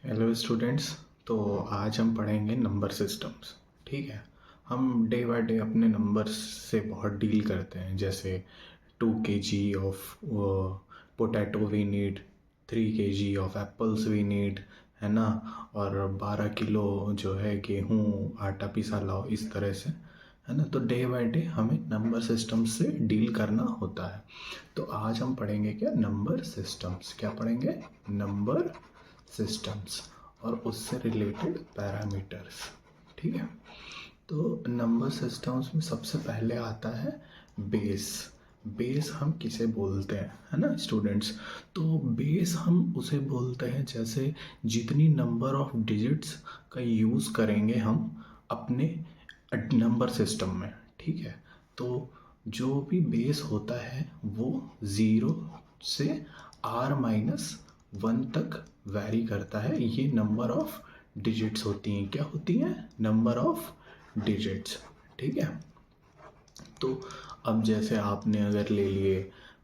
Hello students. तो आज हम पढ़ेंगे नंबर सिस्टम्स। ठीक है। हम डे बाय डे अपने नंबर्स से बहुत डील करते हैं, जैसे 2 kg of potato we need, 3 kg of apples we need, है ना। और 12 किलो जो है गेहूँ आटा पिसा लाओ, इस तरह से, है ना। तो डे बाय डे हमें नंबर सिस्टम्स से डील करना होता है। तो आज हम पढ़ेंगे क्या, नंबर सिस्टम्स। क्या पढ़ेंगे? नंबर सिस्टम्स और उससे रिलेटेड पैरामीटर्स। ठीक है। तो नंबर सिस्टम्स में सबसे पहले आता है बेस। बेस हम किसे बोलते हैं, है ना स्टूडेंट्स? तो बेस हम उसे बोलते हैं जैसे जितनी नंबर ऑफ डिजिट्स का यूज़ करेंगे हम अपने नंबर सिस्टम में। ठीक है। तो जो भी बेस होता है वो 0 से r-1 तक वैरी करता है। ये नंबर ऑफ डिजिट्स होती हैं। क्या होती हैं? Number of digits. ठीक है। तो अब जैसे आपने अगर ले लिए,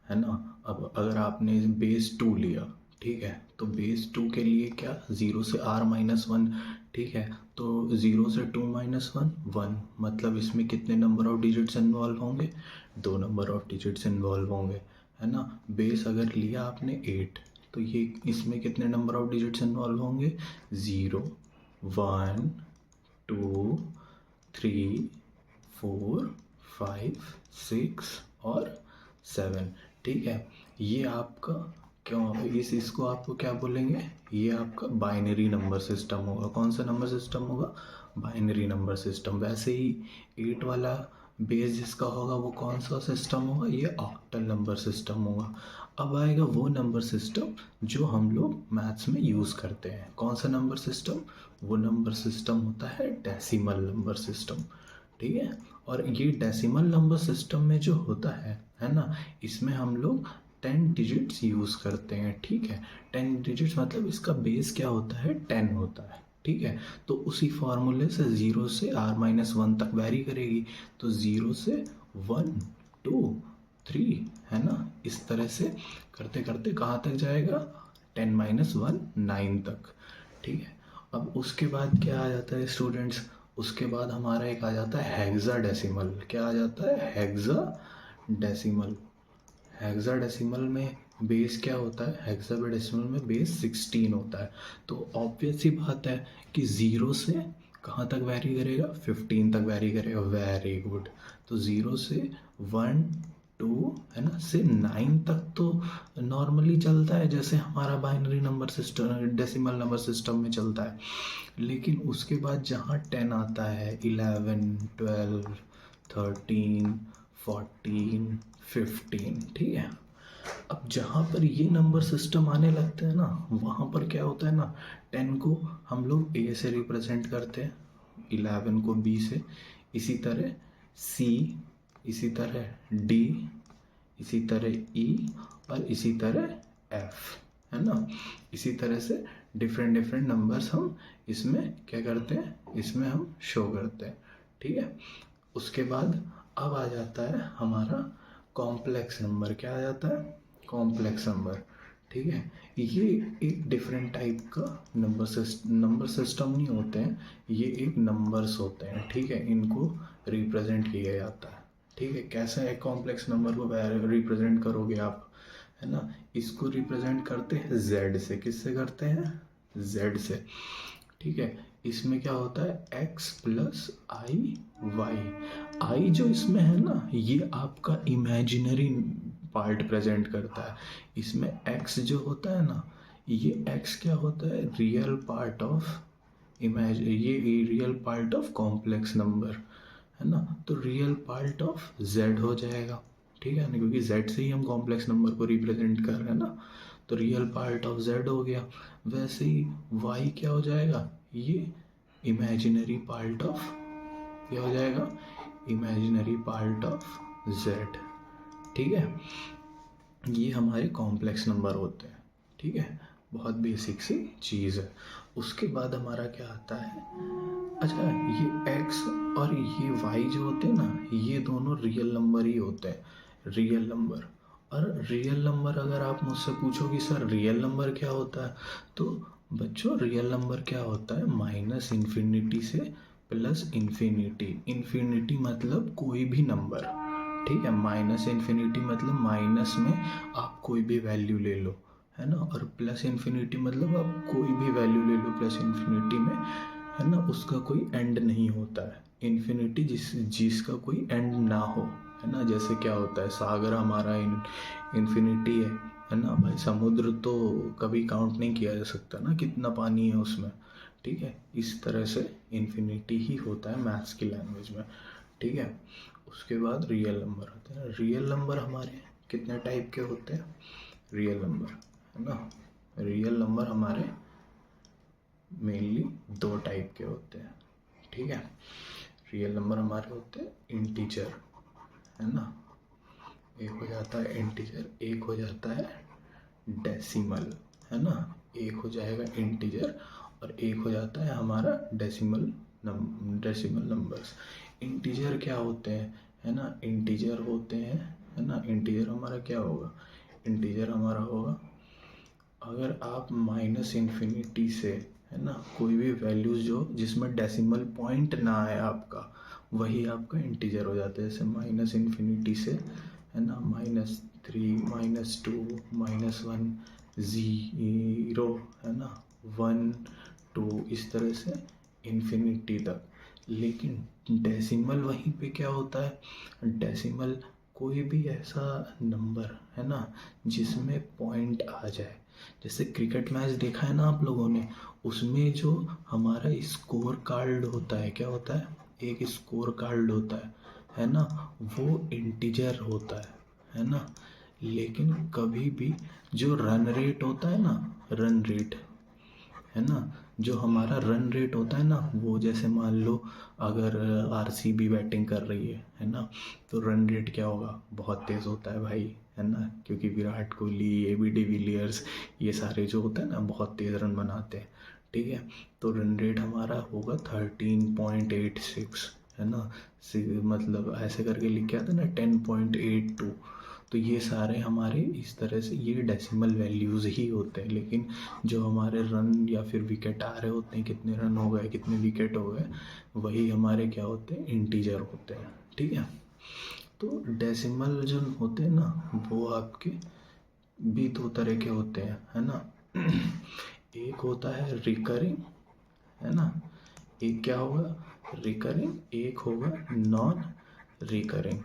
है ना, अब अगर आपने बेस 2 लिया, ठीक है, तो बेस 2 के लिए क्या, 0 से r-1। ठीक है। तो 0 से 2-1 1, मतलब इसमें कितने नंबर ऑफ डिजिट्स इन्वॉल्व होंगे? 2 नंबर ऑफ डिजिट्स इन्वॉल्व होंगे, है ना। बेस अगर लिया आपने 8, तो ये इसमें कितने नंबर ऑफ डिजिट्स इन्वॉल्व होंगे? 0 1 2 3 4 5 6 और 7। ठीक है। ये आपका क्यों, इसको आपको क्या बोलेंगे? ये आपका बाइनरी नंबर सिस्टम होगा। कौन सा नंबर सिस्टम होगा? Binary number system. वैसे ही 8 वाला बेस जिसका होगा वो कौन सा सिस्टम होगा? ये ऑक्टल नंबर सिस्टम होगा। अब आएगा वो नंबर सिस्टम जो हम लोग मैथ्स में यूज़ करते हैं। कौन सा नंबर सिस्टम? वो नंबर सिस्टम होता है डेसिमल नंबर सिस्टम। ठीक है। और ये डेसिमल नंबर सिस्टम में जो होता है ना, इसमें हम लोग 10 डिजिट्स यूज़ करते हैं। ठीक है। 10 डिजिट्स मतलब इसका बेस क्या होता है? 10 होता है। ठीक है। तो उसी फार्मूले से 0 से r-1 तक वैरी करेगी। तो 0 से 1 2 3, है ना, इस तरह से करते करते कहाँ तक जाएगा? 10-1 9 तक। ठीक है। अब उसके बाद क्या आ जाता है स्टूडेंट्स? उसके बाद हमारा एक आ जाता है हेक्साडेसिमल। क्या आ जाता है? हेक्साडेसिमल। हेक्साडेसिमल में बेस क्या होता है? हेक्साडेसिमल में बेस 16 होता है। तो ऑब्वियस सी बात है कि 0 से कहाँ तक वैरी करेगा? 15 तक वैरी करेगा। Very good. तो 0 से 1 2, है ना, से 9 तक तो नॉर्मली चलता है, जैसे हमारा binary number system decimal number system में चलता है। लेकिन उसके बाद जहाँ 10 आता है, 11 12 13 14 15, ठीक है। अब जहाँ पर ये नंबर सिस्टम आने लगते हैं ना, वहाँ पर क्या होता है ना, 10 को हम लोग ए से रिप्रेजेंट करते हैं, 11 को बी से, इसी तरह सी, इसी तरह डी, इसी तरह ई और इसी तरह एफ, है ना। इसी तरह से डिफरेंट डिफरेंट नंबर्स हम इसमें क्या करते हैं? इसमें हम शो करते हैं। ठीक है। उसके बाद अब आ जाता है हमारा कॉम्प्लेक्स नंबर। क्या आ जाता है? Complex number. ठीक है। ये एक डिफरेंट टाइप का नंबर सिस्टम नहीं होते हैं, ये एक नंबर्स होते हैं। ठीक है। इनको रिप्रेजेंट किया जाता है। ठीक है। कैसे एक कॉम्प्लेक्स नंबर को रिप्रेजेंट करोगे आप, है ना? इसको रिप्रेजेंट करते हैं जेड से। किससे करते हैं? जेड से। ठीक है। इसमें क्या होता है? x प्लस आई वाई। आई जो इसमें है ना, ये आपका इमेजिनरी पार्ट प्रेजेंट करता है। इसमें x जो होता है ना, ये x क्या होता है? रियल पार्ट ऑफ ये real part of complex number, है ना। तो रियल पार्ट ऑफ z हो जाएगा। ठीक है ना, क्योंकि z से ही हम कॉम्प्लेक्स नंबर को रिप्रेजेंट कर रहे हैं ना। तो रियल पार्ट ऑफ z हो गया। वैसे ही y क्या हो जाएगा? ये इमेजिनरी पार्ट ऑफ, क्या हो जाएगा? Imaginary part of z। ठीक है। ये हमारे कॉम्प्लेक्स नंबर होते हैं। ठीक है। बहुत बेसिक सी चीज़ है। उसके बाद हमारा क्या आता है? अच्छा, ये x और ये y जो होते हैं ना, ये दोनों रियल नंबर ही होते हैं। Real number. और रियल नंबर अगर आप मुझसे पूछो कि सर रियल नंबर क्या होता है, तो बच्चों रियल नंबर क्या होता है? माइनस इन्फिनिटी से प्लस इन्फिनिटी। इन्फिनिटी मतलब कोई भी नंबर, ठीक है। माइनस इन्फिनिटी मतलब माइनस में आप कोई भी वैल्यू ले लो, है ना। और प्लस इन्फिनिटी मतलब आप कोई भी वैल्यू ले लो प्लस इन्फिनिटी में, है ना। उसका कोई एंड नहीं होता है। इन्फिनिटी जिसका कोई एंड ना हो, है ना। जैसे क्या होता है, सागर हमारा इन्फिनिटी है ना भाई। समुद्र तो कभी काउंट नहीं किया जा सकता ना कितना पानी है उसमें, ठीक है। इस तरह से इन्फिनिटी ही होता है मैथ्स की लैंग्वेज में, ठीक है। उसके बाद रियल नंबर होते हैं। रियल नंबर हमारे कितने टाइप के होते हैं? रियल नंबर, है ना। रियल नंबर हमारे मेनली दो टाइप के होते हैं, ठीक है। रियल नंबर हमारे होते हैं इंटीजर, है ना। एक हो जाता है इंटीजर, एक हो जाता है डेसिमल, है ना। एक हो जाएगा इंटीजर और एक हो जाता है हमारा डेसिमल नंबर्स। इंटीजर क्या होते हैं, है ना। इंटीजर होते हैं, है ना। इंटीजर हमारा क्या होगा? इंटीजर हमारा होगा अगर आप माइनस इन्फिनिटी से, है ना, कोई भी वैल्यूज जो जिसमें डेसिमल पॉइंट ना आए आपका, वही आपका इंटीजर हो जाता है। जैसे माइनस इन्फिनिटी से, है ना, -3 -2 -1 0, है ना, 1 2, इस तरह से इन्फिनिटी तक। लेकिन डेसिमल वहीं पे क्या होता है? डेसिमल कोई भी ऐसा नंबर, है ना, जिसमें पॉइंट आ जाए। जैसे क्रिकेट मैच देखा है ना आप लोगों ने, उसमें जो हमारा स्कोर कार्ड होता है, क्या होता है? एक स्कोर कार्ड होता है ना, वो इंटीजर होता है ना। लेकिन कभी भी जो रन रेट होता है ना, रन रेट, है ना, जो हमारा रन रेट होता है ना, वो जैसे मान लो अगर आरसीबी बैटिंग कर रही है ना, तो रन रेट क्या होगा? बहुत तेज़ होता है भाई, है ना। क्योंकि विराट कोहली, एबी डिविलियर्स, ये सारे जो होते हैं ना बहुत तेज़ रन बनाते हैं, ठीक है। तो रन रेट हमारा होगा 13.86, है ना। मतलब ऐसे करके लिख के आता है ना 10.82। तो ये सारे हमारे इस तरह से ये डेसिमल वैल्यूज़ ही होते हैं। लेकिन जो हमारे रन या फिर विकेट आ रहे होते हैं, कितने रन हो गए, कितने विकेट हो गए, वही हमारे क्या होते हैं? इंटीजर होते हैं, ठीक है। तो डेसिमल जो होते हैं ना, वो आपके भी दो तरह के होते हैं, है ना। एक होता है रिकरिंग, है ना। एक क्या होगा? रिकरिंग। एक होगा नॉन रिकरिंग,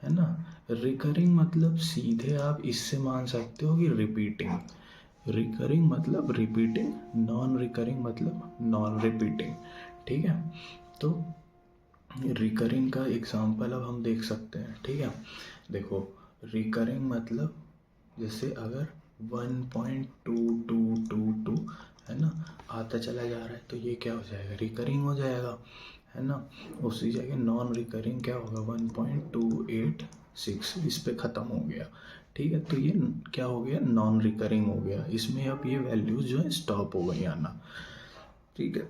है ना। रिकरिंग मतलब सीधे आप इससे मान सकते हो कि रिपीटिंग। रिकरिंग मतलब रिपीटिंग, नॉन रिकरिंग मतलब नॉन रिपीटिंग, ठीक है। तो रिकरिंग का एग्जांपल अब हम देख सकते हैं, ठीक है। देखो, रिकरिंग मतलब जैसे अगर 1.2222, है ना, आता चला जा रहा है, तो ये क्या हो जाएगा? रिकरिंग हो जाएगा, है ना। उसी जगह नॉन रिकरिंग क्या होगा? 1.286, इस पे ख़त्म हो गया, ठीक है। तो ये क्या हो गया? नॉन रिकरिंग हो गया। इसमें अब ये वैल्यूज़ जो है स्टॉप हो गई आना, ठीक है।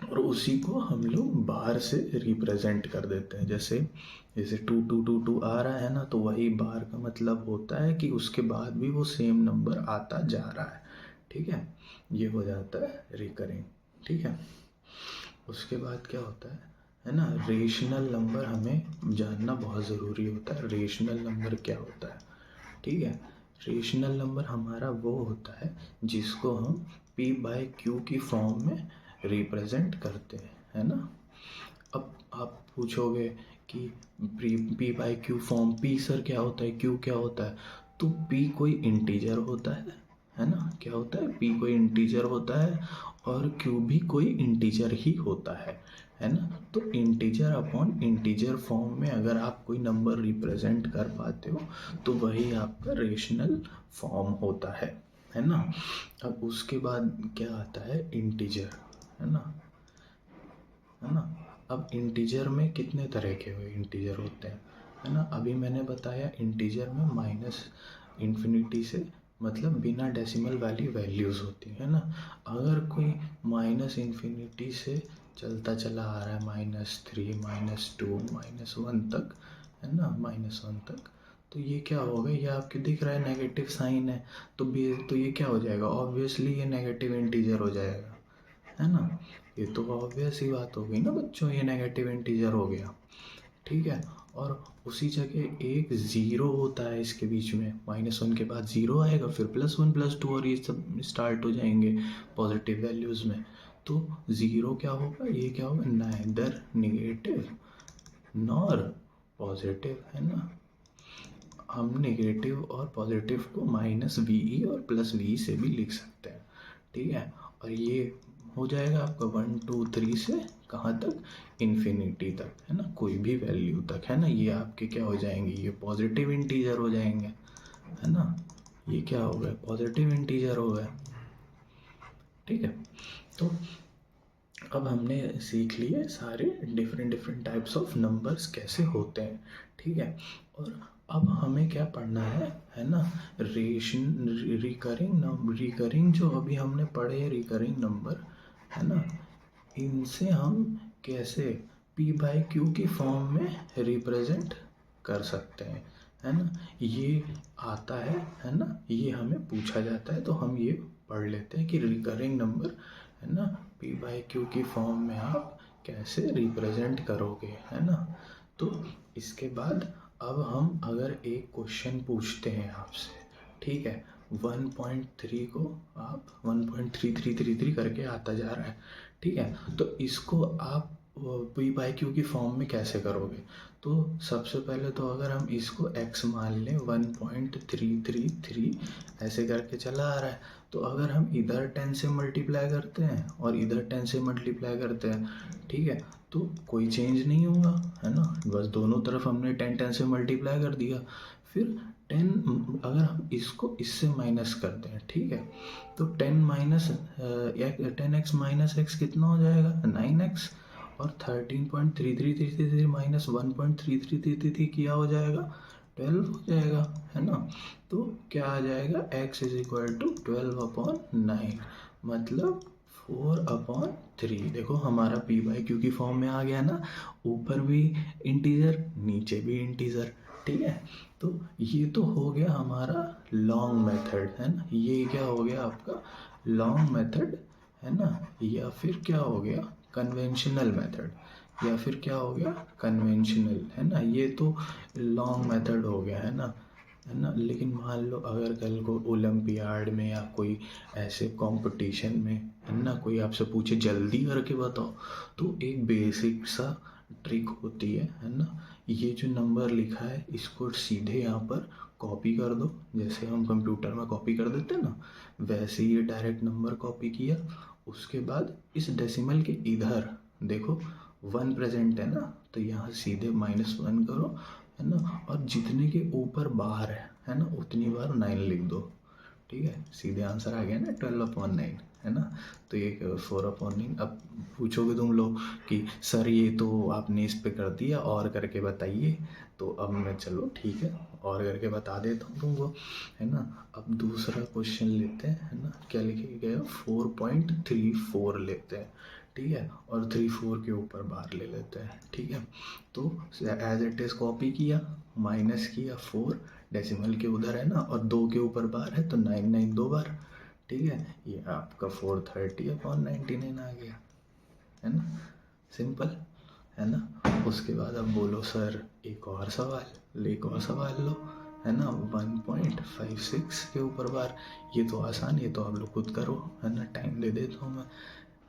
और उसी को हम लोग बाहर से रिप्रेजेंट कर देते हैं। जैसे जैसे 2222 आ रहा है ना, तो वही बार का मतलब होता है कि उसके बाद भी वो सेम नंबर आता जा रहा है, ठीक है। ये हो जाता है रिकरिंग, ठीक है। उसके बाद क्या होता है ना, रेशनल नंबर हमें जानना बहुत ज़रूरी होता है। रेशनल नंबर क्या होता है, ठीक है। रेशनल नंबर हमारा वो होता है जिसको हम p/q की फॉर्म में रिप्रेजेंट करते हैं, है ना। अब आप पूछोगे कि p/q फॉर्म, p सर क्या होता है, q क्या होता है? तो p कोई इंटीजर होता है ना। क्या होता है? p कोई इंटीजर होता है और q भी कोई इंटीजर ही होता है ना। तो इंटीजर अपॉन इंटीजर फॉर्म में अगर आप कोई नंबर रिप्रेजेंट कर पाते हो, तो वही आपका रेशनल फॉर्म होता है ना। अब उसके बाद क्या आता है? इंटीजर, है ना। अब इंटीजर में कितने तरह के इंटीजर होते हैं, है ना। अभी मैंने बताया इंटीजर में माइनस इन्फिनिटी से मतलब बिना डेसिमल वाली वैल्यूज़ होती है ना। अगर कोई माइनस इन्फिनिटी से चलता चला आ रहा है -3 -2 -1 तक, है ना, -1 तक, तो ये क्या होगा, ये आपके दिख रहा है नेगेटिव साइन है, तो ये क्या हो जाएगा, ऑब्वियसली ये नेगेटिव इंटीजर हो जाएगा, है ना। ये तो ऑब्वियस ही बात हो गई ना बच्चों, ये नेगेटिव इंटीजर हो गया, ठीक है। और उसी जगह एक ज़ीरो होता है इसके बीच में, -1 के बाद ज़ीरो आएगा, फिर +1 +2 और ये सब स्टार्ट हो जाएंगे पॉजिटिव वैल्यूज़ में। तो ज़ीरो क्या होगा, ये क्या होगा, नाइदर नेगेटिव नॉर पॉजिटिव, है ना। हम नेगेटिव और पॉजिटिव को -VE और +VE से भी लिख सकते हैं, ठीक है। और ये हो जाएगा आपका 1 2 3 से कहाँ तक, इन्फिनिटी तक, है ना, कोई भी वैल्यू तक, है ना। ये आपके क्या हो जाएंगे, ये पॉजिटिव इंटीजर हो जाएंगे, है ना। ये क्या हो गया, पॉजिटिव इंटीजर हो गया, ठीक है। तो अब हमने सीख लिए सारे डिफरेंट टाइप्स ऑफ नंबर्स कैसे होते हैं, ठीक है। और अब हमें क्या पढ़ना है ना, रिकरिंग जो अभी हमने पढ़े रिकरिंग नंबर, है ना, इनसे हम कैसे p/q की फॉर्म में रिप्रेजेंट कर सकते हैं, है ना। ये आता है ना, ये हमें पूछा जाता है, तो हम ये पढ़ लेते हैं कि रिकरिंग नंबर, है ना, p/q की फॉर्म में आप कैसे रिप्रेजेंट करोगे, है ना। तो इसके बाद अब हम अगर एक क्वेश्चन पूछते हैं आपसे, ठीक है, 1.3 को आप 1.3333 करके आता जा रहा है, ठीक है। तो इसको आप p/q की फॉर्म में कैसे करोगे, तो सबसे पहले तो अगर हम इसको x मान लें, 1.333 ऐसे करके चला आ रहा है, तो अगर हम इधर 10 से मल्टीप्लाई करते हैं और इधर 10 से मल्टीप्लाई करते हैं, ठीक है, तो कोई चेंज नहीं होगा, है ना। बस दोनों तरफ हमने 10 से मल्टीप्लाई कर दिया, फिर 10 अगर हम इसको इससे माइनस करते हैं, ठीक है, तो 10x माइनस एक्स कितना हो जाएगा, 9x, और 13.3333 माइनस 1.3333 किया हो जाएगा 12 हो जाएगा, है ना। तो क्या आ जाएगा, x इज इक्वल टू 12/9, मतलब 4/3। देखो हमारा p/q की फॉर्म में आ गया ना, ऊपर भी इंटीजर नीचे भी इंटीजर, ठीक है। तो ये तो हो गया हमारा लॉन्ग मेथड, है ना, ये क्या हो गया आपका लॉन्ग मेथड, है ना, या फिर क्या हो गया कन्वेंशनल मेथड, या फिर क्या हो गया कन्वेंशनल, है ना। ये तो लॉन्ग मेथड हो गया, है ना। लेकिन मान लो अगर कल को ओलंपियाड में या कोई ऐसे कंपटीशन में, है ना, कोई आपसे पूछे जल्दी करके बताओ, तो एक बेसिक सा ट्रिक होती है ना। ये जो नंबर लिखा है इसको सीधे यहाँ पर कॉपी कर दो, जैसे हम कंप्यूटर में कॉपी कर देते हैं ना, वैसे ये डायरेक्ट नंबर कॉपी किया। उसके बाद इस डेसिमल के इधर देखो 1 प्रेजेंट है ना, तो यहाँ सीधे -1 करो, है ना, और जितने के ऊपर बाहर है ना, उतनी बार 9 लिख दो, ठीक है। सीधे आंसर आ गया ना 12/9, है ना। तो ये 4/9। अब पूछोगे तुम लोग कि सर ये तो आपने इस पे कर दिया, और करके बताइए, तो अब मैं चलो ठीक है और करके बता देता हूँ तुमको, है ना। अब दूसरा क्वेश्चन लेते हैं, है ना, क्या लिखे गया 4.34 लेते हैं, ठीक है, और 34 के ऊपर बार ले लेते हैं, ठीक है। तो एज इट इज़ कॉपी किया, माइनस किया 4, डेसिमल के उधर है ना, और 2 के ऊपर बार है तो 9 2 बार, ठीक है। ये आपका 430/99 आ गया, है ना, सिंपल, है ना। उसके बाद अब बोलो सर एक और सवाल लो, है ना, 1.56 के ऊपर बार। ये तो आसान, ये तो आप लोग खुद करो, है ना, टाइम दे देता हूँ मैं,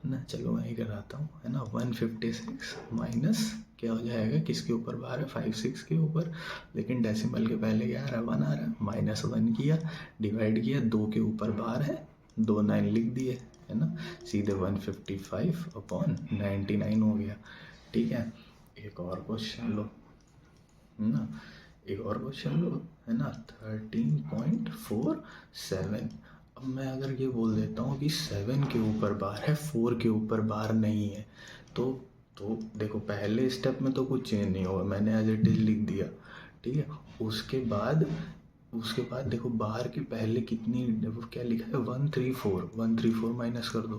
है ना। चलो मैं ही कराता हूँ, है ना। 156 माइनस क्या हो जाएगा, किसके ऊपर बार है, 56 के ऊपर, लेकिन डेसिमल के पहले क्या आ रहा है, 1 आ रहा है, -1 किया, डिवाइड किया, 2 के ऊपर बार है, 2 9 लिख दिए, है ना, सीधे 155/99 हो गया, ठीक है। एक और क्वेश्चन लो, है ना, एक और क्वेश्चन लो, है ना, 13.47। अब मैं अगर ये बोल देता हूँ कि 7 के ऊपर बार है, 4 के ऊपर बार नहीं है, तो देखो पहले स्टेप में तो कुछ चेंज नहीं होगा, मैंने एज इट इज लिख दिया, ठीक है। उसके बाद देखो बार के पहले कितनी, देखो क्या लिखा है 134 माइनस कर दो,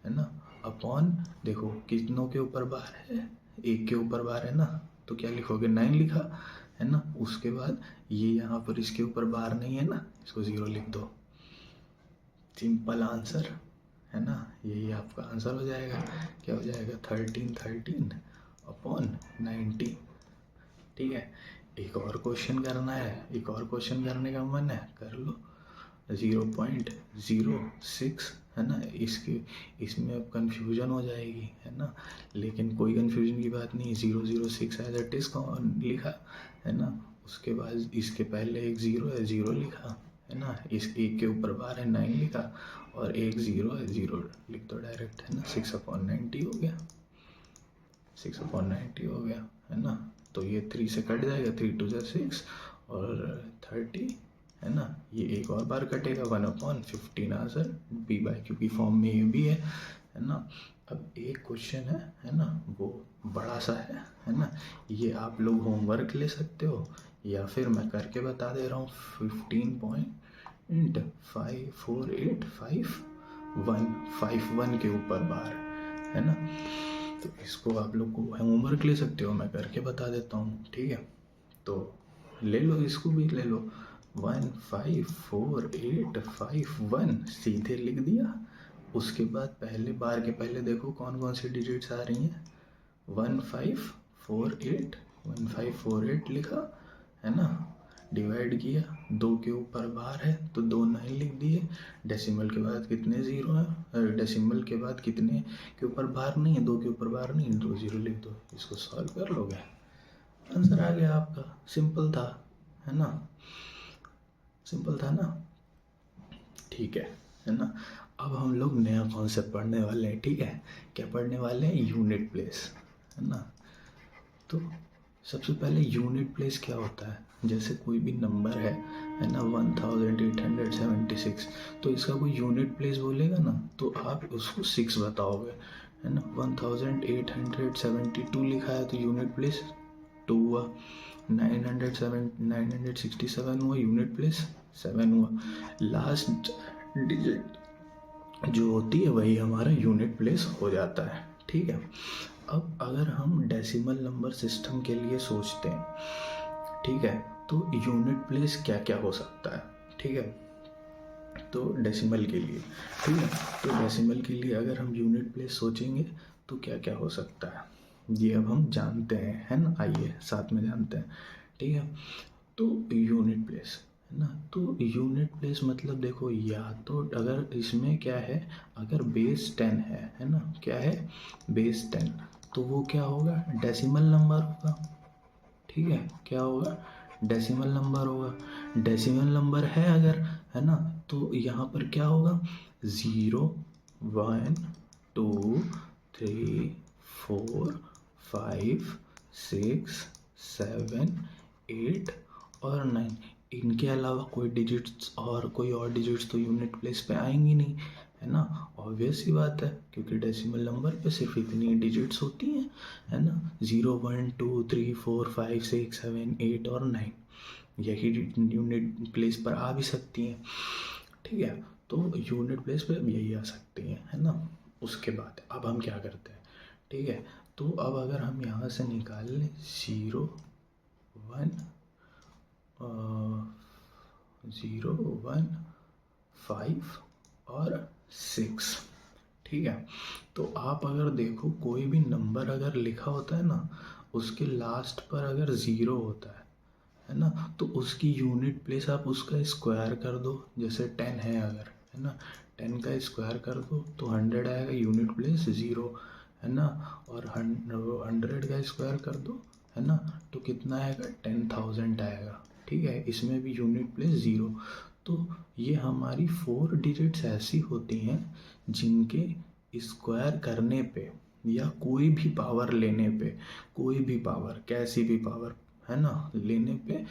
है ना, अपॉन देखो कितनों के ऊपर बार है, 1 के ऊपर बार है ना, तो क्या लिखोगे 9 लिखा, है ना। उसके बाद ये यहाँ पर इसके ऊपर बार नहीं है ना, इसको 0 लिख दो। सिंपल आंसर है ना, यही आपका आंसर हो जाएगा। क्या हो जाएगा? 13/90। ठीक है, एक और क्वेश्चन करना है, एक और क्वेश्चन करने का मन है, कर लो। 0.06 है ना, इसमें अब कन्फ्यूजन हो जाएगी है ना, लेकिन कोई कन्फ्यूजन की बात नहीं। 006 एज इट इज लिखा है ना, उसके बाद इसके पहले एक 0 है, 0 लिखा है ना, इस एक के ऊपर बार है 9 लिखा, और एक 0 है, 0 लिख दो डायरेक्ट है ना। 6/90 हो गया, 6/90 हो गया है ना। तो ये 3 से कट जाएगा, 3 2 6 और 30 है ना। ये एक और बार कटेगा, 1/15 आंसर बी बाई क्यू की फॉर्म में ये भी है ना। अब एक क्वेश्चन है ना, वो बड़ा सा है ना, ये आप लोग होमवर्क ले सकते हो या फिर मैं करके बता दे रहा हूँ। 15.54851 के ऊपर बार है ना, तो इसको आप लोग को होमवर्क ले सकते हो, मैं करके बता देता हूँ। ठीक है, तो ले लो, इसको भी ले लो। 154851 सीधे लिख दिया। उसके बाद पहले बार के पहले देखो कौन कौन सी डिजिट्स आ रही हैं। 1548 लिखा है ना, डिवाइड किया, 2 के ऊपर बार है तो 2 9 लिख दिए। डेसिमल के बाद कितने 0 हैं, डेसिमल के बाद कितने के ऊपर बार नहीं है, 2 के ऊपर बार नहीं है, 2 0 लिख दो। इसको सॉल्व कर लोगे, आंसर आ गया आपका। सिंपल था है ना, सिंपल था ना। ठीक है ना। अब हम लोग नया कॉन्सेप्ट पढ़ने वाले हैं। ठीक है, क्या पढ़ने वाले हैं? यूनिट प्लेस है ना। तो सबसे पहले यूनिट प्लेस क्या होता है? जैसे कोई भी नंबर है ना, 1876, तो इसका कोई यूनिट प्लेस बोलेगा ना, तो आप उसको 6 बताओगे है ना। 1872 लिखा है तो यूनिट प्लेस 2 हुआ। 967 हुआ, यूनिट प्लेस 7 हुआ। लास्ट डिजिट जो होती है वही हमारा यूनिट प्लेस हो जाता है। ठीक है, अब अगर हम डेसिमल नंबर सिस्टम के लिए सोचते हैं, ठीक है, तो यूनिट प्लेस क्या क्या हो सकता है? ठीक है, तो डेसिमल के लिए, ठीक है, तो डेसिमल के लिए अगर हम यूनिट प्लेस सोचेंगे तो क्या क्या हो सकता है, ये अब हम जानते हैं है ना। आइए साथ में जानते हैं। ठीक है, तो यूनिट प्लेस है ना, तो यूनिट प्लेस मतलब देखो, या तो अगर इसमें क्या है, अगर बेस 10 है ना, क्या है बेस 10, तो वो क्या होगा? डेसिमल नंबर होगा। ठीक है, क्या होगा? डेसिमल नंबर होगा। डेसिमल नंबर है अगर, है ना, तो यहाँ पर क्या होगा? 0 1 2 3 4 5 6 7 8 और 9, इनके अलावा कोई डिजिट्स और कोई और डिजिट्स तो यूनिट प्लेस पे आएंगी नहीं है ना। ऑब्वियस सी बात है, क्योंकि डेसिमल नंबर पे सिर्फ इतनी डिजिट्स होती हैं है ना। 0 1 2 3 4 5 6 7 8 और 9, यही यूनिट प्लेस पर आ भी सकती हैं। ठीक है, तो यूनिट प्लेस पे अब यही आ सकती हैं है ना। उसके बाद अब हम क्या करते हैं? ठीक है, तो अब अगर हम यहाँ से निकाल लें 0 1 0 1 5 और 6, ठीक है, तो आप अगर देखो कोई भी नंबर अगर लिखा होता है ना, उसके लास्ट पर अगर 0 होता है ना, तो उसकी यूनिट प्लेस आप उसका स्क्वायर कर दो। जैसे 10 है अगर, है ना, 10 का स्क्वायर कर दो तो 100 आएगा, यूनिट प्लेस 0 है ना। और 100 का स्क्वायर कर दो है ना, तो कितना आएगा? 10,000 आएगा। ठीक है, इसमें भी यूनिट प्लेस 0। तो ये हमारी 4 डिजिट्स ऐसी होती हैं जिनके स्क्वायर करने पे या कोई भी पावर लेने पे, कोई भी पावर, कैसी भी पावर है ना, लेने पे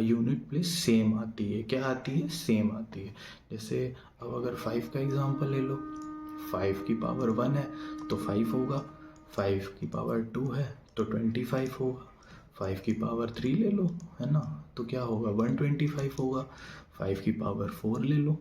यूनिट प्लेस सेम आती है। क्या आती है? सेम आती है। जैसे अब अगर 5 का एग्जांपल ले लो, 5 की पावर 1 है तो 5 होगा, 5 की पावर 2 है तो 25 होगा, 5 की पावर 3 ले लो है ना, तो क्या होगा? 125 होगा। 5 की पावर 4 ले लो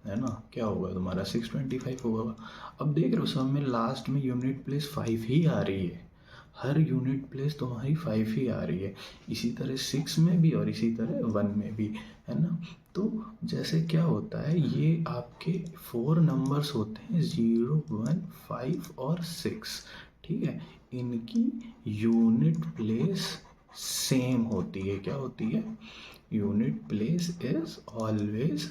है ना, क्या होगा तुम्हारा? 625 होगा। अब देख रहे हो सब में लास्ट में यूनिट प्लेस 5 ही आ रही है, हर यूनिट प्लेस तुम्हारी 5 ही आ रही है, इसी तरह 6 में भी और इसी तरह 1 में भी, है ना। तो जैसे क्या होता है, ये आपके 4 नंबर्स होते हैं 0 1 5 और 6, ठीक है। इनकी यूनिट प्लेस सेम होती है। क्या होती है? Unit place is always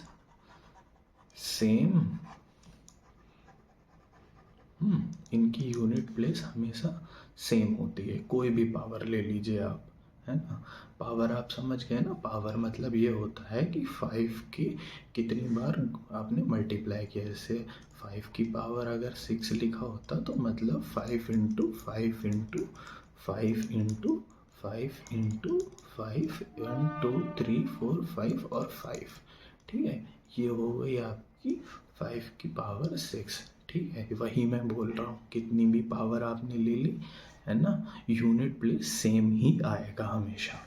same. इनकी यूनिट प्लेस हमेशा सेम होती है। कोई भी पावर ले लीजिए आप, है ना। पावर आप समझ गए ना, पावर मतलब ये होता है कि 5 की कितनी बार आपने मल्टीप्लाई किया। जैसे 5 की पावर अगर 6 लिखा होता तो मतलब 5 इंटू 5 इंटू 5 इंटू 5 इंटू 5 1 2 3 4 5 और 5, ठीक है। ये हो गई आपकी 5 की पावर 6, ठीक है। वही मैं बोल रहा हूँ, कितनी भी पावर आपने ले ली, है ना, यूनिट प्लेस सेम ही आएगा हमेशा,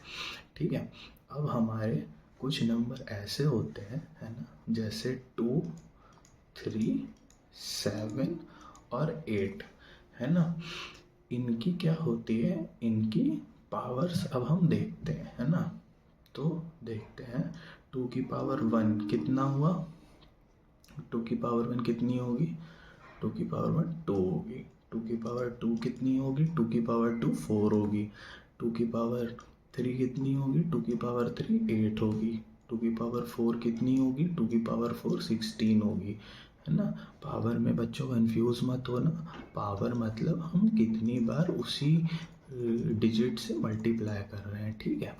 ठीक है। अब हमारे कुछ नंबर ऐसे होते हैं, है ना, जैसे 2 3 7 और 8, है ना। इनकी क्या होती है, इनकी पावर्स अब हम देखते हैं, है ना। तो देखते हैं 2 की पावर 1 कितना हुआ, 2 की पावर 1 कितनी होगी, 2 की पावर 1 2 होगी। 2 की पावर 2 कितनी होगी, 2 की पावर 2 4 होगी। 2 की पावर 3 कितनी होगी, 2 की पावर 3 8 होगी। 2 की पावर 4 कितनी होगी, 2 की पावर 4 16 होगी, है ना। पावर में बच्चों कंफ्यूज मत होना, पावर मतलब हम कितनी बार उसी डिजिट से मल्टीप्लाई कर रहे हैं, ठीक है।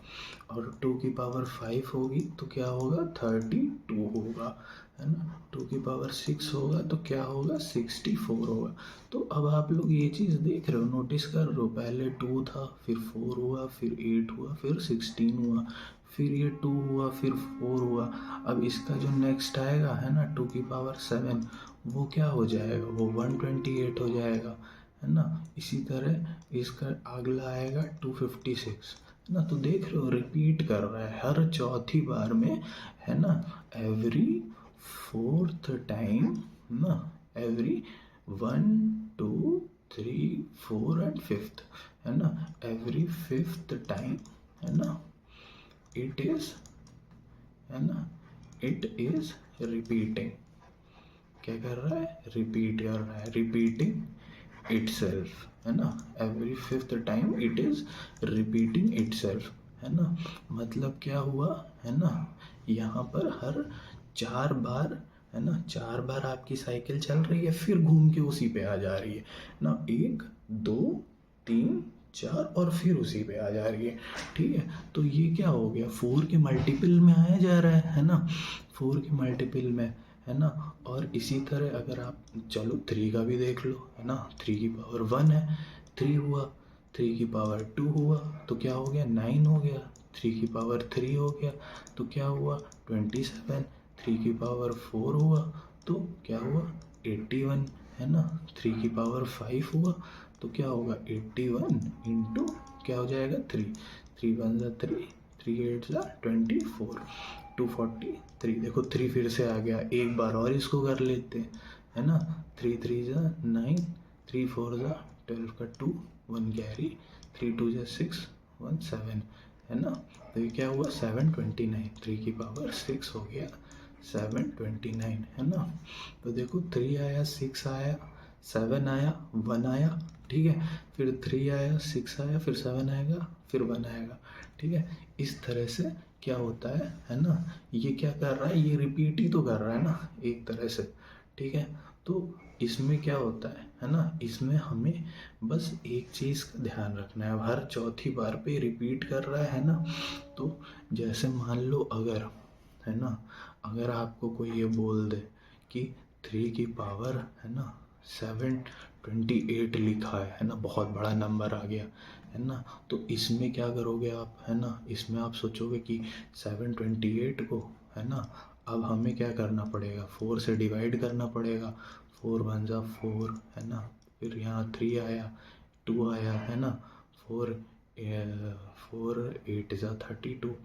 और 2 की पावर 5 होगी तो क्या होगा, 32 होगा, है ना। 2 की पावर 6 होगा तो क्या होगा, 64 होगा। तो अब आप लोग ये चीज़ देख रहे हो, नोटिस कर रहे हो, पहले 2 था, फिर 4 हुआ, फिर 8 हुआ, फिर 16 हुआ, फिर ये 2 हुआ, फिर 4 हुआ। अब इसका जो नेक्स्ट आएगा, है ना, 2 की पावर 7, वो क्या हो जाएगा, वो 128 हो जाएगा, है ना। इसी तरह इसका अगला आएगा 256, है ना। तो देख रहे हो, रिपीट कर रहा है हर चौथी बार में, है ना। एवरी फोर्थ टाइम ना, एवरी 1 2 3 4 एंड फिफ्थ, है ना, एवरी फिफ्थ टाइम, है ना, इट इज, है ना, इट इज रिपीटिंग। क्या कर रहा है, रिपीट कर रहा है, रिपीटिंग इटसेल्फ, है ना। Every fifth time it is repeating itself, है ना। मतलब क्या हुआ, है ना, यहाँ पर हर 4 बार, है ना, 4 बार आपकी साइकिल चल रही है, फिर घूम के उसी पे आ जा रही है ना, 1 2 3 4 और फिर उसी पे आ जा रही है, ठीक है। तो ये क्या हो गया, 4 के मल्टीपल में आया जा रहा है ना, 4 के मल्टीपल में, है ना। और इसी तरह अगर आप चलो 3 का भी देख लो, है ना, 3 की पावर 1 है, 3 हुआ, 3 की पावर 2 हुआ तो क्या हो गया, 9 हो गया। 3 की पावर 3 हो गया तो क्या हुआ, 27। 3 की पावर 4 हुआ तो क्या हुआ, 81, है ना। 3 की पावर 5 हुआ तो क्या होगा, 81 इंटू क्या हो जाएगा, 3, 3 1 3, 3 8 24, 243। देखो 3 फिर से आ गया, एक बार और इसको कर लेते हैं, है ना। 3 3 9, 3 4 12 का 2, 1 कैरी, 3 2 6 1 7, है ना। तो ये क्या हुआ, 729, 3 की पावर 6 हो गया 729, है ना। तो देखो 3 आया, 6 आया, 7 आया, 1 आया, ठीक है, फिर 3 आया, 6 आया, फिर 7 आएगा, फिर 1 आएगा, ठीक है। इस तरह से क्या होता है ना, ये क्या कर रहा है, ये रिपीट ही तो कर रहा है ना एक तरह से, ठीक है। तो इसमें क्या होता है ना, इसमें हमें बस एक चीज़ का ध्यान रखना है, हर चौथी बार पे रिपीट कर रहा है ना। तो जैसे मान लो अगर, है ना, अगर आपको कोई ये बोल दे कि 3 की पावर, है ना, 728 लिखा है ना, बहुत बड़ा नंबर आ गया, है ना। तो इसमें क्या करोगे आप, है ना, इसमें आप सोचोगे कि 728 को, है ना, अब हमें क्या करना पड़ेगा, 4 से डिवाइड करना पड़ेगा, 4 1 4, है ना, फिर यहाँ 3 आया, 2 आया, है ना, 4 4 8 32,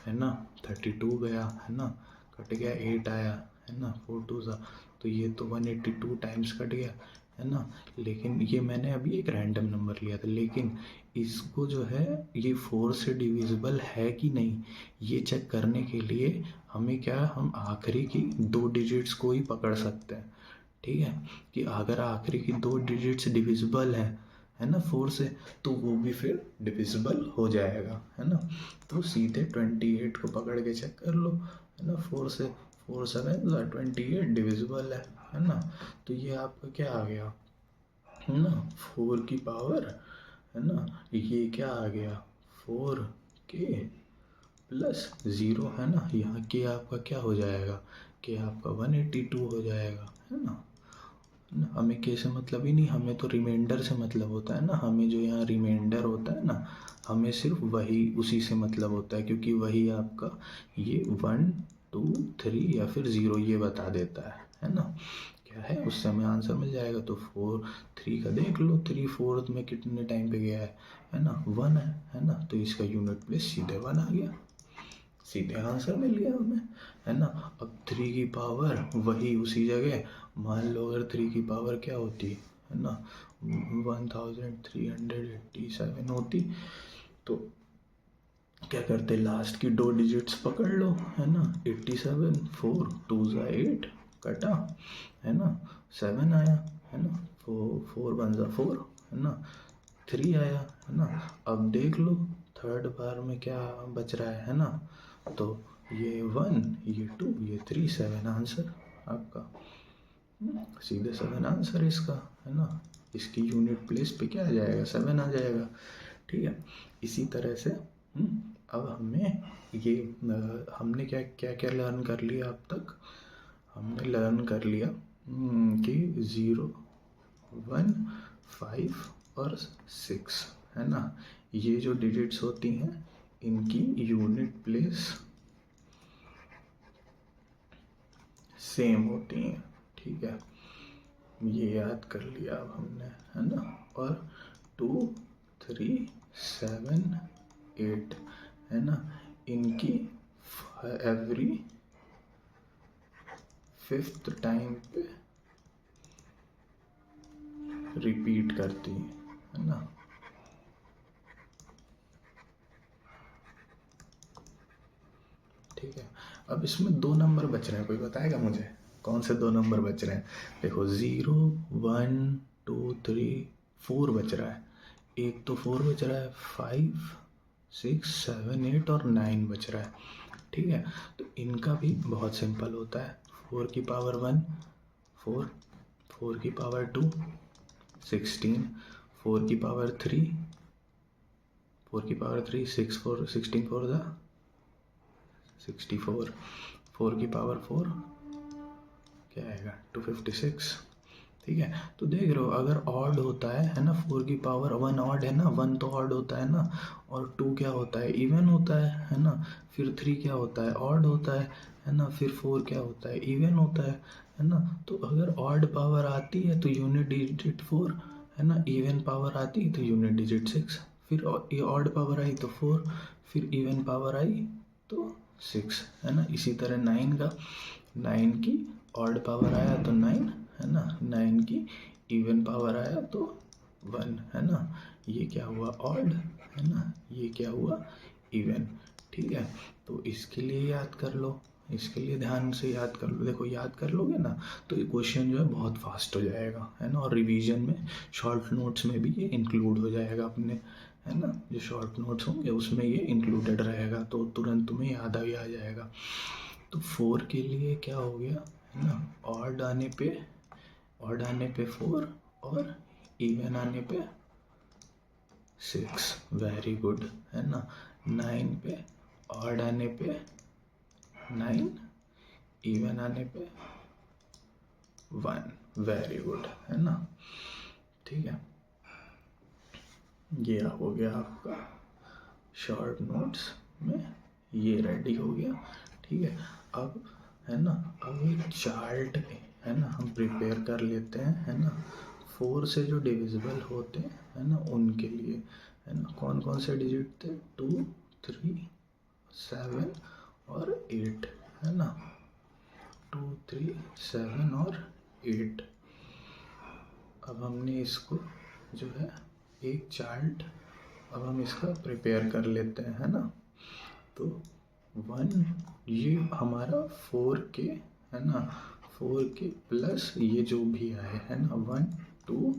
है ना, 32 गया, है ना, कट गया, 8 आया, है ना, 4 2 ज़ा, तो ये तो 182 टाइम्स कट गया, है ना। लेकिन ये मैंने अभी एक रैंडम नंबर लिया था, लेकिन इसको जो है ये 4 से डिविजिबल है कि नहीं, ये चेक करने के लिए हमें क्या, हम आखिरी की 2 डिजिट्स को ही पकड़ सकते हैं, ठीक है। कि अगर आखिरी की 2 डिजिट्स डिविजिबल है ना 4 से, तो वो भी फिर डिविजिबल हो जाएगा, है ना। तो सीधे 28 को पकड़ के चेक कर लो, है ना। 4 से 4 7 28 डिविजिबल है ना। तो ये आपका क्या आ गया, है ना, 4 की पावर, है ना, ये क्या आ गया 4 के प्लस 0, है ना। यहाँ के आपका क्या हो जाएगा, के आपका 182 हो जाएगा, है ना। हमें के से मतलब ही नहीं, हमें तो रिमाइंडर से मतलब होता है ना, हमें जो यहाँ रिमाइंडर होता है ना, हमें सिर्फ वही उसी से मतलब होता है, क्योंकि वही आपका ये 1 2 3 या फिर 0 ये बता देता है ना। क्या है, उससे हमें आंसर मिल जाएगा। तो 4 3 का देख लो, 3 4 में कितने टाइम पे गया है ना, 1 है ना। तो इसका यूनिट प्लेस सीधे 1 आ गया, सीधे आंसर मिल गया हमें, है ना। अब 3 की पावर वही उसी जगह, मान लो अगर 3 की पावर क्या होती है ना, 1387 होती, तो क्या करते, लास्ट की 2 डिजिट्स पकड़ लो, है ना। 87 4 2 ज़ा 8 कटा, है ना, 7 आया, है ना, 4 1 ज़ा 4, है ना, 3 आया, है ना। अब देख लो थर्ड बार में क्या बच रहा है ना। तो ये 1 ये 2 ये 3 7 आंसर आपका, सीधे 7 आंसर इसका, है ना। इसकी यूनिट प्लेस पे क्या आ जाएगा, 7 आ जाएगा, ठीक है। इसी तरह से अब हमें ये हमने क्या क्या क्या लर्न कर लिया अब तक, हमने लर्न कर लिया कि 0 1 5 और 6, है ना, ये जो डिजिट्स होती हैं इनकी यूनिट प्लेस सेम होती हैं, ठीक है। ये याद कर लिया अब हमने, है ना। और 2 3 7 8, है ना, इनकी एवरी 5th टाइम पे रिपीट करती है ना। ठीक है। अब इसमें 2 नंबर बच रहे हैं, कोई बताएगा मुझे कौन से 2 नंबर बच रहे हैं। देखो 0 1 2 3 4 बच रहा है, एक तो 4 बच रहा है, 5 6 7 8 और 9 बच रहा है, ठीक है। तो इनका भी बहुत सिंपल होता है, 4 की पावर 1 4, 4 की पावर 2 16, 4 की पावर 3 4 की पावर 3 6 4 16 4 ज़ा 64, 4 की पावर 4 क्या आएगा 256, ठीक है। तो देख रहे हो अगर ऑड होता है ना, 4 की पावर 1 ऑड है ना, 1 तो ऑड होता है ना, और 2 क्या होता है, इवन होता है ना। फिर 3 क्या होता है, ऑड होता है ना। फिर 4 क्या होता है, इवन होता है ना। तो अगर ऑड पावर आती है तो यूनिट डिजिट 4, है ना। इवन पावर आती है तो यूनिट डिजिट 6, फिर ये ऑड पावर आई तो 4, फिर इवन पावर आई तो 6, है ना। इसी तरह 9 का, 9 की ऑड पावर आया तो 9, है ना, 9 की इवन पावर आया तो 1, है ना। ये क्या हुआ ऑड, है ना, ये क्या हुआ इवन, ठीक है। तो इसके लिए याद कर लो, इसके लिए ध्यान से याद कर लो। देखो याद कर लोगे ना तो ये क्वेश्चन जो है बहुत फास्ट हो जाएगा, है ना। और रिवीजन में शॉर्ट नोट्स में भी ये इंक्लूड हो जाएगा अपने, है ना। जो शॉर्ट नोट्स होंगे उसमें ये इंक्लूडेड रहेगा, तो तुरंत तुम्हें याद आ जाएगा। तो 4 के लिए क्या हो गया, है ना, ऑड आने पे 4 और इवन आने पे 6, वेरी गुड, है ना। 9 पे ऑड आने पे 9, इवन आने पे 1, वेरी गुड, है ना, ठीक है। ये हो गया आपका शॉर्ट नोट्स में, ये रेडी हो गया, ठीक है। अब है ना, अब एक चार्ट है ना हम प्रिपेयर कर लेते हैं, है ना। 4 से जो डिविजिबल होते हैं, है ना, उनके लिए, है ना। कौन कौन से डिजिट थे, 2 3 7 और 8, है ना। 2 3 7 और 8। अब हमने इसको जो है एक चार्ट अब हम इसका प्रिपेयर कर लेते हैं, है ना। तो 1 ये हमारा 4k है ना, 4k प्लस ये जो भी आए है ना 1 2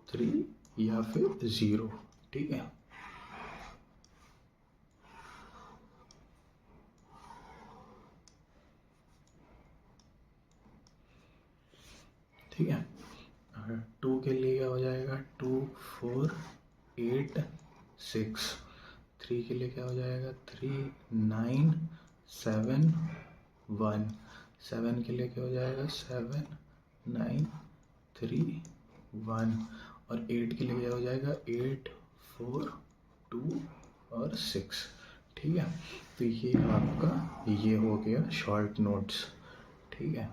3 या फिर 0, ठीक है। ठीक है, 2 के लिए क्या हो जाएगा 2 4 8 6। 3 के लिए क्या हो जाएगा 3 9 7 1। 7 के लिए क्या हो जाएगा 7 9 3 1। और 8 के लिए क्या हो जाएगा 8 4 2 और 6, ठीक है। तो ये आपका ये हो गया शॉर्ट नोट्स, ठीक है।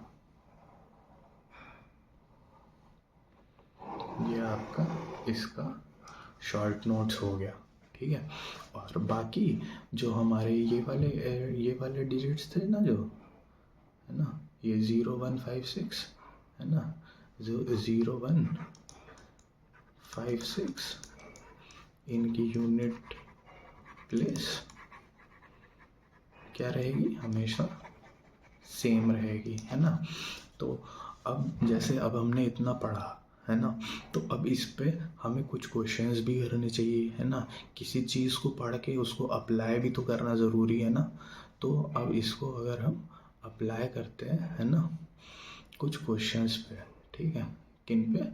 ये आपका इसका शॉर्ट नोट्स हो गया, ठीक है। और बाकी जो हमारे ये वाले डिजिट्स थे ना, जो है ना ये 0 1 5 6 है ना, जो 0 1 5 6 इनकी यूनिट प्लेस क्या रहेगी, हमेशा सेम रहेगी, है ना। तो अब जैसे अब हमने इतना पढ़ा है ना, तो अब इस पे हमें कुछ क्वेश्चंस भी करने चाहिए, है ना। किसी चीज़ को पढ़ के उसको अप्लाई भी तो करना ज़रूरी है ना। तो अब इसको अगर हम अप्लाई करते हैं, है ना, कुछ क्वेश्चंस पे, ठीक है। किन पे,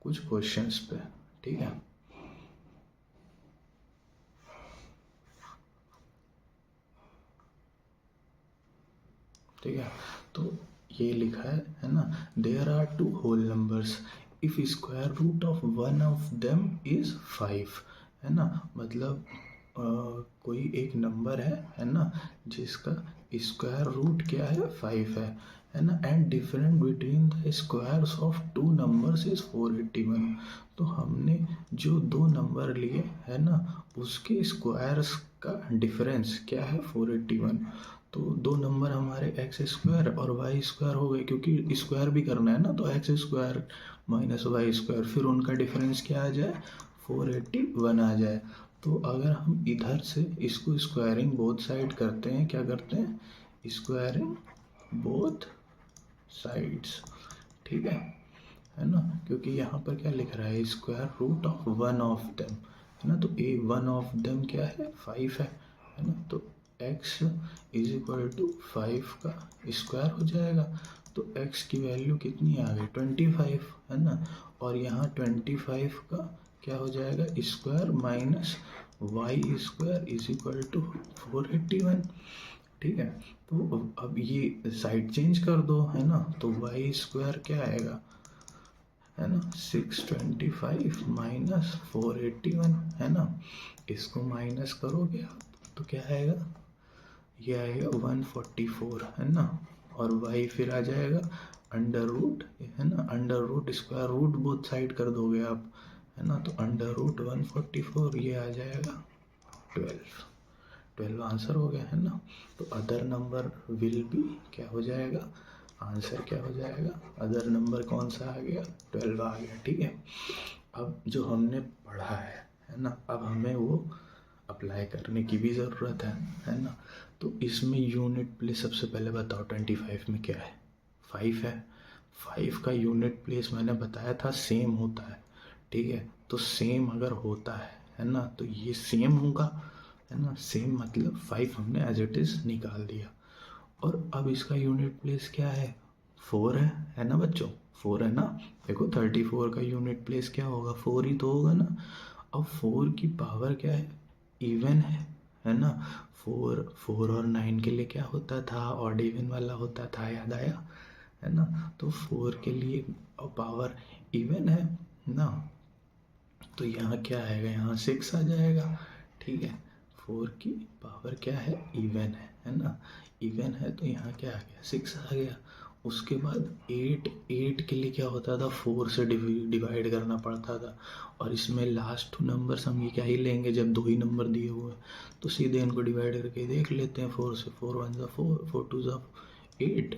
कुछ क्वेश्चंस पे, ठीक है। ठीक है, तो ये लिखा है ना, there are 2 whole numbers if square root of one of them is 5, है ना। मतलब कोई एक नंबर है ना, जिसका स्क्वायर रूट क्या है 5 है ना। And different between the squares of 2 numbers is 481। तो हमने जो 2 नंबर लिए है ना, उसके स्क्वायर्स का डिफरेंस क्या है 481। तो 2 नंबर हमारे एक्स स्क्वायर और वाई स्क्वायर हो गए, क्योंकि स्क्वायर भी करना है ना, तो x square minus y square, फिर उनका डिफरेंस क्या आ जाए 481 आ जाए। तो अगर हम इधर से इसको स्क्वायरिंग बोथ साइड करते हैं, क्या करते हैं, स्क्वायरिंग बोथ साइड्स, ठीक है ना। क्योंकि यहाँ पर क्या लिख रहा है, square root of one of them, है ना। तो ए वन ऑफ देम क्या है 5 है ना। तो x इज इक्वल टू 5 का स्क्वायर हो जाएगा। तो x की वैल्यू कितनी आ गई 25, है ना। और यहाँ 25 का क्या हो जाएगा square minus y square is equal to 481, ठीक है। तो अब ये साइड चेंज कर दो, है ना। तो वाई स्क्वायर क्या आएगा, है ना 625 माइनस 481, है ना। इसको माइनस करोगे आप तो क्या आएगा, ये आएगा 144, है ना। और y फिर आ जाएगा अंडर रूट, है ना, under root square root both side कर दोगे आप, है ना। तो अंडर रूट 144 ये आ जाएगा 12 आंसर हो गया, है ना। तो अदर नंबर विल बी क्या हो जाएगा, आंसर क्या हो जाएगा, अदर नंबर कौन सा आ गया 12 आ गया, ठीक है। अब जो हमने पढ़ा है ना, अब हमें वो अप्लाई करने की भी ज़रूरत है ना। तो इसमें यूनिट प्लेस सबसे पहले बताओ 25 में क्या है 5 है। 5 का यूनिट प्लेस मैंने बताया था सेम होता है, ठीक है। तो सेम अगर होता है ना, तो ये सेम होगा, है ना। सेम मतलब 5 हमने एज इट इज़ निकाल दिया। और अब इसका यूनिट प्लेस क्या है 4 है ना बच्चों, 4 है ना। देखो 34 का यूनिट प्लेस क्या होगा 4 ही तो होगा ना। अब 4 की पावर क्या है, इवन है ना। 4 और 9 के लिए क्या होता था, ऑड इवन वाला होता था, याद आया, है ना। तो 4 के लिए पावर इवन है ना। तो यहाँ क्या आएगा, यहाँ 6 आ जाएगा, ठीक है। 4 की पावर क्या है, इवन है ना। इवन है तो यहाँ क्या आ गया 6 आ गया। उसके बाद 8 के लिए क्या होता था, 4 से डिवाइड करना पड़ता था। और इसमें लास्ट 2 नंबर्स हम ये क्या ही लेंगे, जब 2 ही नंबर दिए हुए हैं तो सीधे इनको डिवाइड करके देख लेते हैं। 4 से 4 1 ज़ा 4 4 2 ज़ा 8,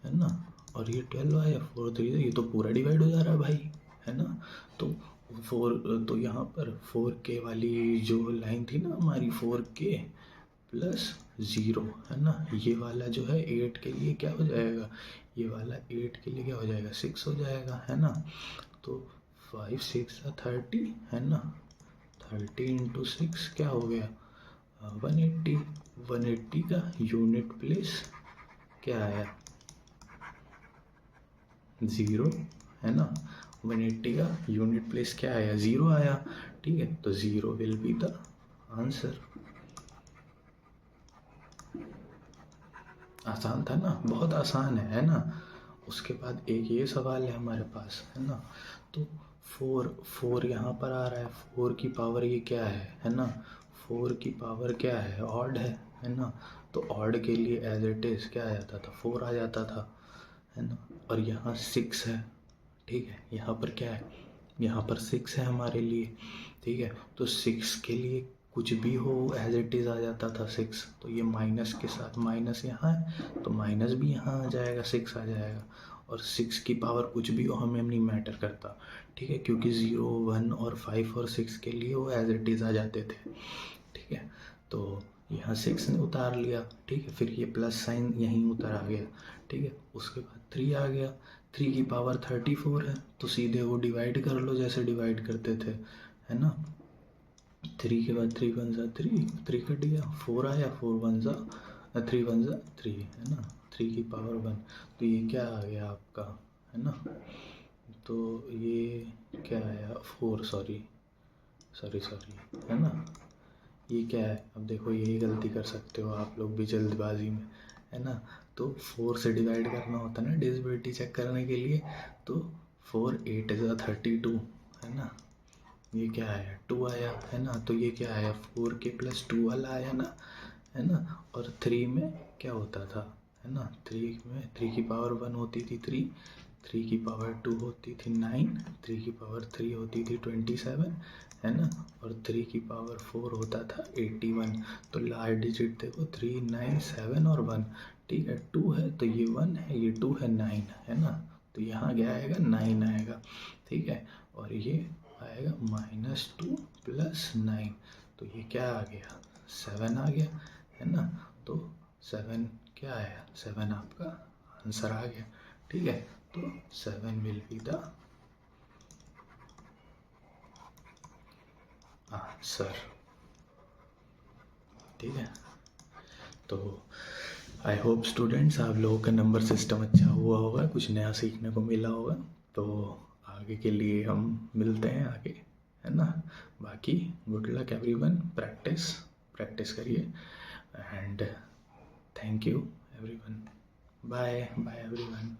है ना, और ये 12 आया, 4 3, ये तो पूरा डिवाइड हो जा रहा है भाई, है ना। तो 4, तो यहाँ पर 4k वाली जो लाइन थी ना हमारी, 4k प्लस 0, है ना, ये वाला जो है 8 के लिए क्या हो जाएगा, ये वाला 8 के लिए क्या हो जाएगा, 6 हो जाएगा, है ना। तो 5 6 30, है ना, 30 इंटू 6 क्या हो गया, 180। 180 का यूनिट प्लेस क्या आया, 0, है ना। 180 का यूनिट प्लेस क्या आया, 0 आया, ठीक है। तो 0 विल बी द आंसर। आसान था ना, बहुत आसान है ना। उसके बाद एक ये सवाल है हमारे पास, है ना। तो 4 यहाँ पर आ रहा है, 4 की पावर ये क्या है ना, 4 की पावर क्या है, ऑड है ना। तो ऑड के लिए एज इट इज़ क्या आ जाता था, 4 आ जाता था, है ना। और यहाँ 6 है, ठीक है, यहाँ पर क्या है, यहाँ पर 6 है हमारे लिए, ठीक है। तो 6 के लिए कुछ भी हो एज इट इज़ आ जाता था 6। तो ये माइनस के साथ माइनस यहाँ है, तो माइनस भी यहाँ आ जाएगा, 6 आ जाएगा। और 6 की पावर कुछ भी हो हमें नहीं मैटर करता, ठीक है, क्योंकि 0 1 और 5 और 6 के लिए वो एज इट इज़ आ जाते थे, ठीक है। तो यहाँ 6 ने उतार लिया, ठीक है, फिर ये प्लस साइन यहीं उतर आ गया, ठीक है। उसके बाद 3 आ गया, 3 की पावर 34 है, तो सीधे वो डिवाइड कर लो जैसे डिवाइड करते थे, है ना। 3 के बाद 3 1 जा 3 कट गया, 4 आया, 4 1 जा 3 1 जा 3, है ना, 3 की पावर 1। तो ये क्या आ गया आपका, है ना। तो ये क्या आया, 4, सॉरी, है ना। ये क्या है, अब देखो यही गलती कर सकते हो आप लोग भी जल्दबाजी में, है ना। तो 4 से डिवाइड करना होता है ना डिविजिबिलिटी चेक करने के लिए। तो 4 8 जा 32, है ना। ये क्या आया, 2 आया, है ना। तो ये क्या आया, 4k प्लस 2 वाला आया ना, है ना। और 3 में क्या होता था, है ना, 3 में 3 की पावर 1 होती थी 3 की पावर 2 होती थी 9, 3 की पावर 3 होती थी 27, है ना। और 3 की पावर 4 होता था 81। तो लास्ट डिजिट देखो 3 9 7 और 1, ठीक है। 2 है तो ये 1 है, ये 2 है 9, है ना। तो यहाँ क्या आएगा, 9 आएगा, ठीक है। और ये आएगा -2 प्लस 9, तो ये क्या आ गया, 7 आ गया, है ना। तो 7 क्या आया, 7 आपका आंसर आ गया, ठीक है। तो 7 विल बी द आंसर, ठीक है। तो आई होप स्टूडेंट्स आप लोगों का नंबर सिस्टम अच्छा हुआ होगा, कुछ नया सीखने को मिला होगा। तो आगे के लिए हम मिलते हैं आगे, है ना। बाकी गुड लक एवरीवन, प्रैक्टिस करिए, and thank you everyone, bye bye everyone.